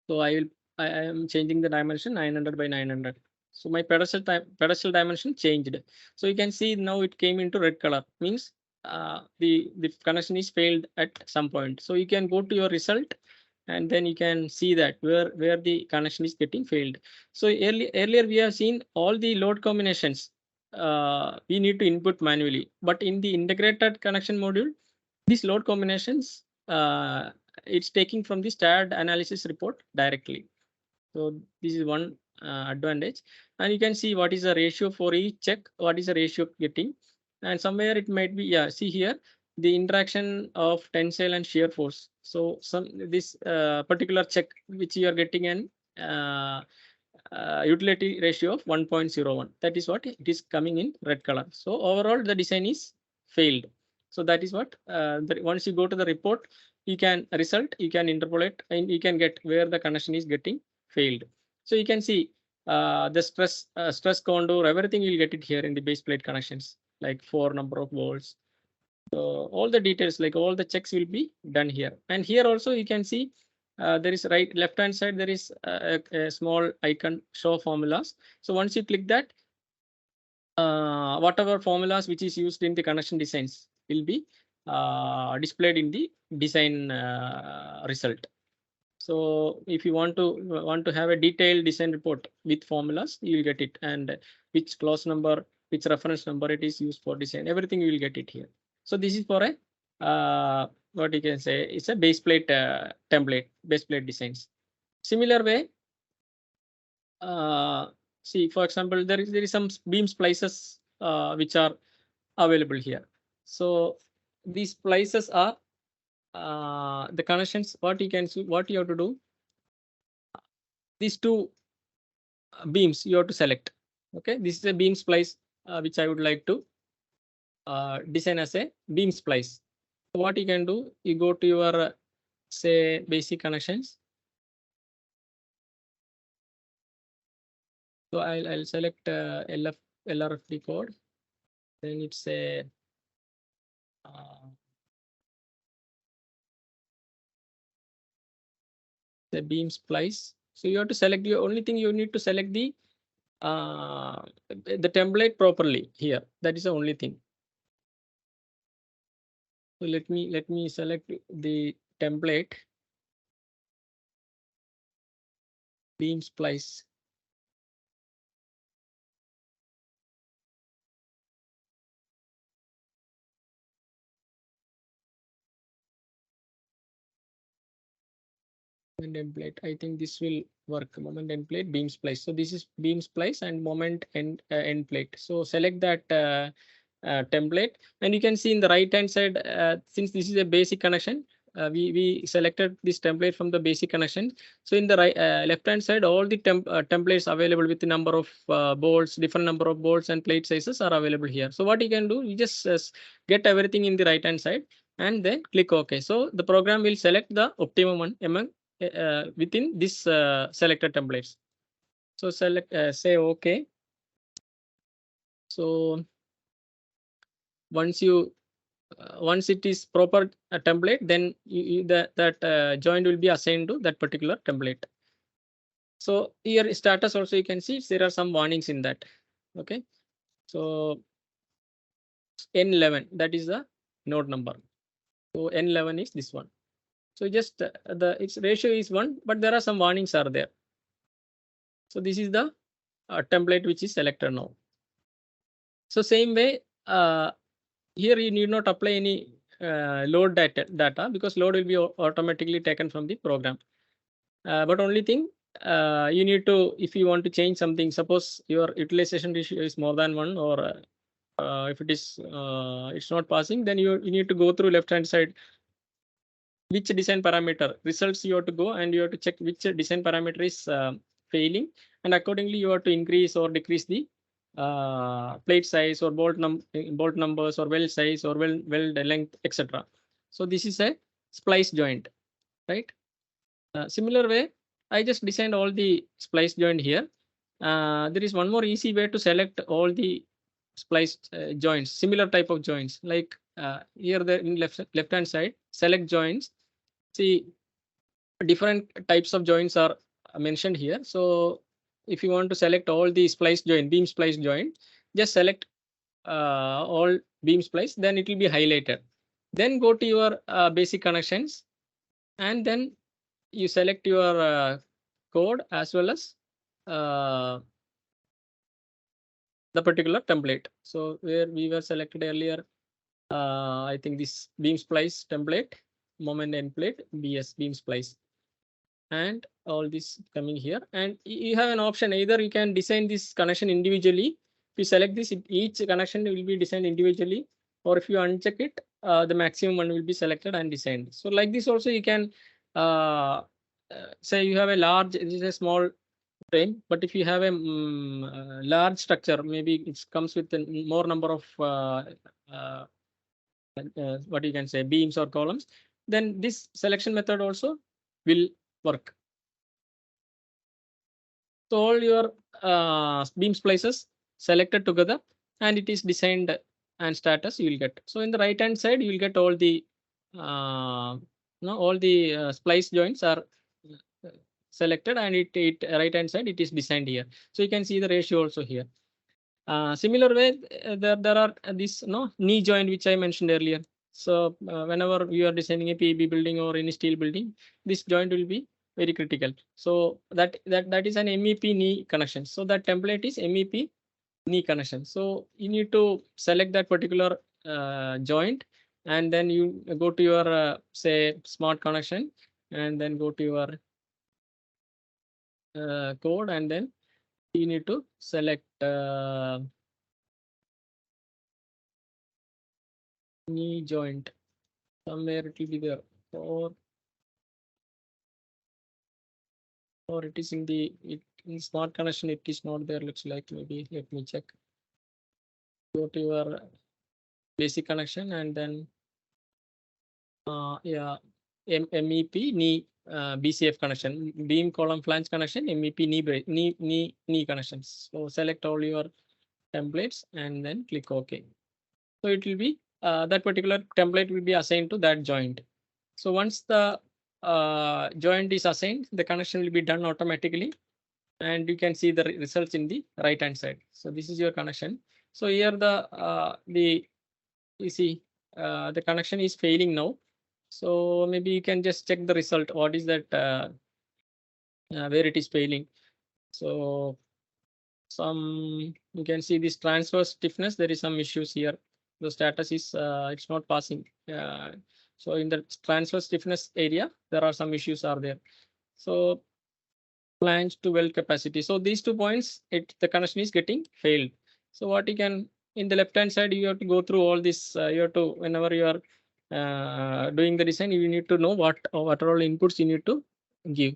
A: So I am changing the dimension 900 by 900. So my pedestal dimension changed. So you can see now it came into red color, means the connection is failed at some point. So you can go to your result and then you can see that where the connection is getting failed. So earlier we have seen all the load combinations we need to input manually, but in the integrated connection module, these load combinations it's taking from the Staad analysis report directly. So this is one advantage, and you can see what is the ratio for each check, what is the ratio getting, and somewhere it might be, yeah, see here the interaction of tensile and shear force. So this particular check which you are getting an utility ratio of 1.01. That is what it is coming in red color. So overall the design is failed. So that is what once you go to the report, you can you can interpolate, and you can get where the connection is getting failed. So you can see the stress contour, everything you'll get it here in the base plate connections, like 4 number of volts. So all the details, like all the checks will be done here. And here also you can see there is left hand side, there is a small icon, show formulas. So once you click that, whatever formulas which is used in the connection designs will be displayed in the design result. So if you want to have a detailed design report with formulas, you will get it, and which clause number, which reference number it is used for design, everything you will get it here. So this is for a what you can say, it's a base plate template, base plate designs. Similar way, See, for example, there is some beam splices which are available here. So these splices are the connections. What you have to do, these two beams you have to select. Okay, this is a beam splice which I would like to design as a beam splice. So what you can do, you go to your say basic connections. So I'll select LRFD code. Then it's a the beam splice. So you have to select, your only thing you need to select the template properly here. That is the only thing. So let me select the template beam splice. Template. I think this will work. Moment template beam splice. So this is beam splice and moment end plate. So select that template, and you can see in the right hand side, since this is a basic connection, we selected this template from the basic connection. So in the right left hand side, all the templates available with the number of bolts, different number of bolts and plate sizes are available here. So what you can do, you just get everything in the right hand side and then click OK. So the program will select the optimum one among within this selected templates. So select say OK. So once it is proper template, then that joint will be assigned to that particular template. So here status also you can see there are some warnings in that. Okay, so N11, that is the node number. So N11 is this one. So just its ratio is 1, but there are some warnings are there. So this is the template which is selected now. So same way, here you need not apply any load data because load will be automatically taken from the program. But only thing you need to, if you want to change something, suppose your utilization ratio is more than 1, or if it is it's not passing, then you need to go through left hand side which design parameter results you have to go, and you have to check which design parameter is failing, and accordingly you have to increase or decrease the plate size or bolt numbers or weld size or weld length, etc. So this is a splice joint, right? Similar way, I just designed all the splice joint here. There is one more easy way to select all the splice joints, similar type of joints, like here the in left hand side, select joints. See, different types of joints are mentioned here. So if you want to select all the splice joint, beam splice joint, just select all beam splice, then it will be highlighted. Then go to your basic connections, and then you select your code as well as the particular template. So where we were selected earlier, I think this beam splice template, moment end plate, BS beam splice, and all this coming here. And you have an option, either you can design this connection individually. If you select this, each connection will be designed individually, or if you uncheck it, the maximum one will be selected and designed. So like this also you can say you have a large, this is a small frame, but if you have a large structure, maybe it comes with a more number of what you can say beams or columns, then this selection method also will work. So all your beam splices selected together, and it is designed and status you will get. So in the right hand side you will get all the all the splice joints are selected, and it right hand side it is designed here. So you can see the ratio also here. Similar way, there are this knee joint which I mentioned earlier. So whenever you are designing a PEB building or any steel building, this joint will be very critical. So that is an MEP knee connection. So that template is MEP knee connection. So you need to select that particular joint, and then you go to your say smart connection, and then go to your code, and then you need to select knee joint. Somewhere it will be there, or it is in the in smart connection. It is not there. Looks like, maybe let me check. Go to your basic connection and then yeah, MEP knee BCF connection, beam column flange connection, MEP knee connections. So select all your templates and then click OK. So it will be that particular template will be assigned to that joint. So once the joint is assigned, the connection will be done automatically, and you can see the results in the right hand side. So this is your connection. So here you see the connection is failing now. So maybe you can just check the result. What is that where it is failing? So you can see this transverse stiffness. There is some issues here. The status is it's not passing. So in the transverse stiffness area, there are some issues are there. So flange to weld capacity. So these 2 points, the connection is getting failed. So what you can, in the left hand side, you have to go through all this. You have to, whenever you are doing the design, you need to know what are all inputs you need to give.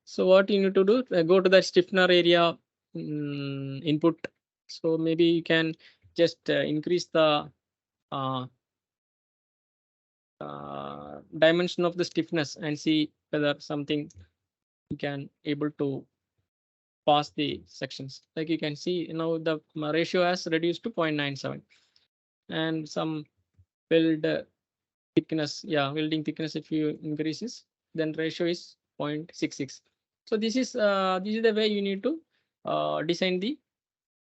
A: So what you need to do, go to that stiffener area input. So maybe you can just increase the dimension of the stiffness and see whether something you can able to pass the sections. Like you can see, the ratio has reduced to 0.97, and some weld thickness, welding thickness, if you increases, then ratio is 0.66. So this is the way you need to design the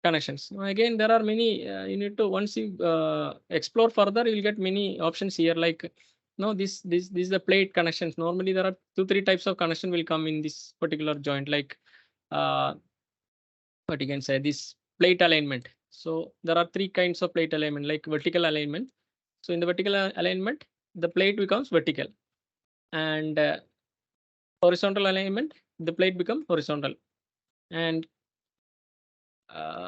A: connections. Now again, there are many, you need to, once you explore further, you'll get many options here, like this is the plate connections. Normally there are 2-3 types of connection will come in this particular joint, like what you can say, this plate alignment. So there are 3 kinds of plate alignment, like vertical alignment. So in the vertical alignment, the plate becomes vertical, and horizontal alignment, the plate become horizontal, and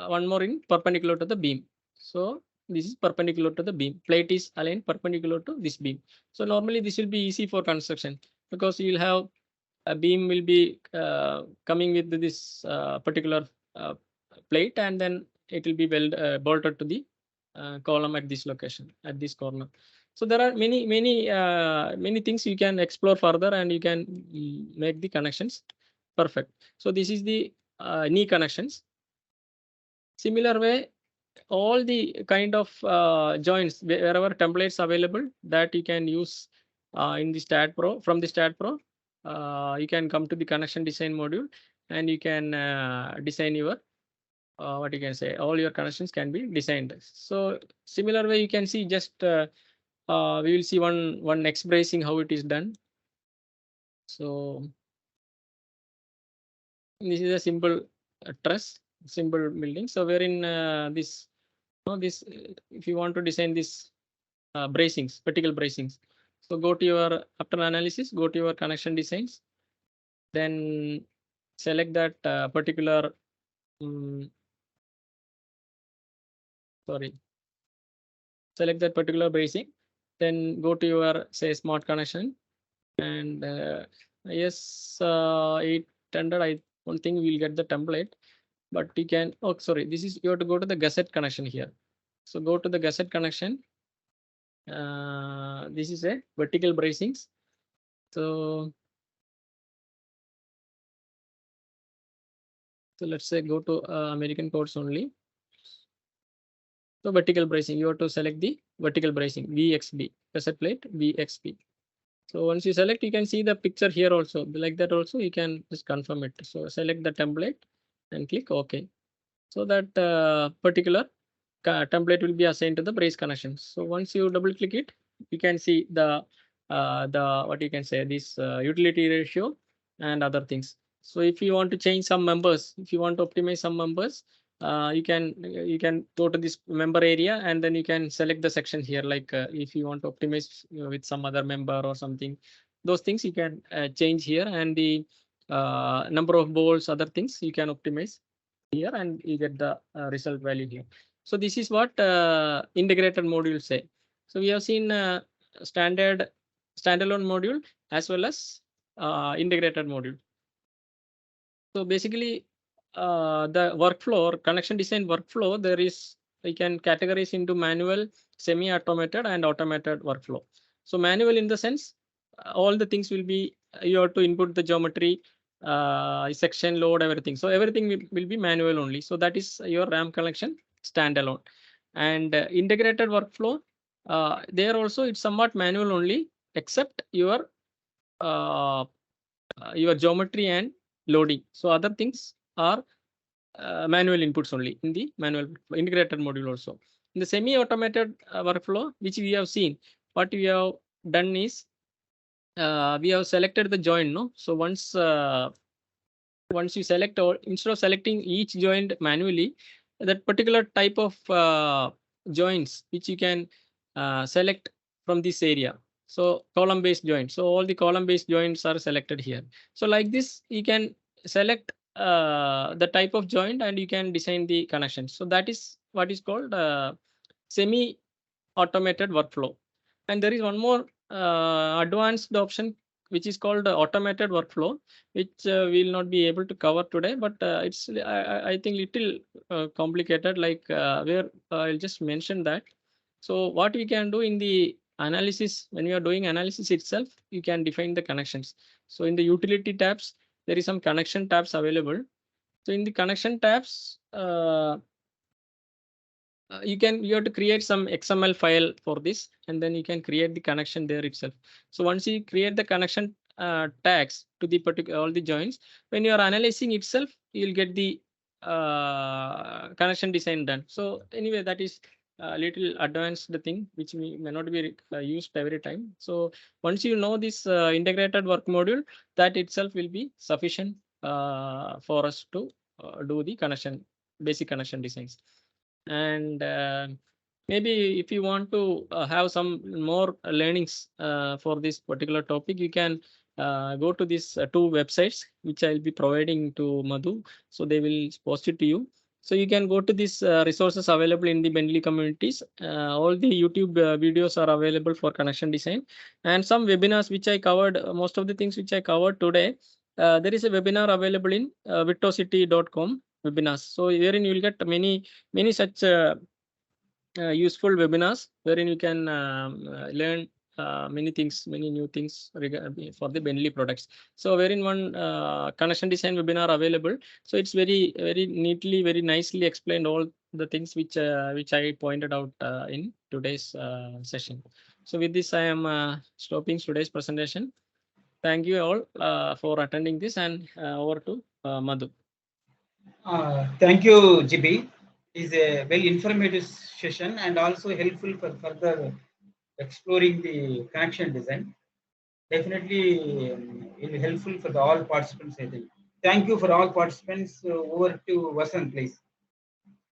A: one more in perpendicular to the beam. So this is perpendicular to the beam. Plate is aligned perpendicular to this beam. So normally this will be easy for construction, because you will have a beam will be coming with this particular plate, and then it will be bolted to the column at this location, at this corner. So there are many things you can explore further, and you can make the connections perfect. So this is the knee connections. Similar way, all the kind of joints, wherever templates available, that you can use in the Staad Pro. From the Staad Pro, you can come to the connection design module, and you can design your what you can say, all your connections can be designed. So similar way, you can see, just we will see one next bracing, how it is done. So this is a simple truss, simple building. So wherein this if you want to design this bracings, vertical bracings, so go to your, after analysis, go to your connection designs, then select that particular select that particular bracing, then go to your, say, smart connection, and yes, 800, I don't think we'll get the template, but you can, sorry, this is, you have to go to the gusset connection here. So go to the gusset connection. This is a vertical bracings. So let's say go to American codes only. So vertical bracing, you have to select the vertical bracing, VXB, gusset plate VXB. So once you select, you can see the picture here also, like that also, you can just confirm it. So select the template and click OK. So that particular template will be assigned to the brace connections. So once you double click it, you can see the what you can say, this utility ratio and other things. So if you want to change some members, if you want to optimize some members, you can go to this member area, and then you can select the section here, like if you want to optimize with some other member or something, those things you can change here, and the number of bolts, other things you can optimize here and you get the result value here. So this is what integrated modules say. So we have seen standalone module as well as integrated module. So basically, the workflow or connection design workflow, there is, we can categorize into manual, semi-automated and automated workflow. So manual in the sense, all the things will be, you have to input the geometry, section load, everything. So everything will be manual only. So that is your RAM connection standalone. And integrated workflow, there also it's somewhat manual only, except your geometry and loading. So other things are manual inputs only in the manual integrated module also. In the semi-automated workflow, which we have seen, what we have done is we have selected the joint. No, so once you select, or instead of selecting each joint manually, that particular type of joints which you can select from this area. So column based joint. So all the column based joints are selected here. So like this, you can select the type of joint and you can design the connections. So that is what is called semi automated workflow. And there is one more advanced option which is called automated workflow, which we will not be able to cover today, but it's I think little complicated, like where I'll just mention that. So what we can do in the analysis, when we are doing analysis itself, you can define the connections. So in the utility tabs, there is some connection tabs available. So in the connection tabs, you have to create some XML file for this, and then you can create the connection there itself. So once you create the connection tags to the particular all the joints, when you are analyzing itself, you'll get the connection design done. So anyway, that is a little advanced thing which may not be used every time. So once you know this integrated work module, that itself will be sufficient for us to do the basic connection designs. And maybe if you want to have some more learnings for this particular topic, you can go to these two websites which I'll be providing to Madhu. So they will post it to you. So you can go to these resources available in the Bentley communities. All the YouTube videos are available for connection design, and some webinars which I covered. Most of the things which I covered today, there is a webinar available in vitocity.com webinars. So wherein you will get many such useful webinars wherein you can learn many things, many new things for the Bentley products. So wherein one connection design webinar available. So it's very neatly, very nicely explained all the things which I pointed out in today's session. So with this, I am stopping today's presentation. Thank you all for attending this, and over to Madhu.
D: Thank you, GB. It is a very informative session and also helpful for further exploring the connection design. Definitely, it will be helpful for all participants, I think. Thank you for all participants. Over to Vasan, please.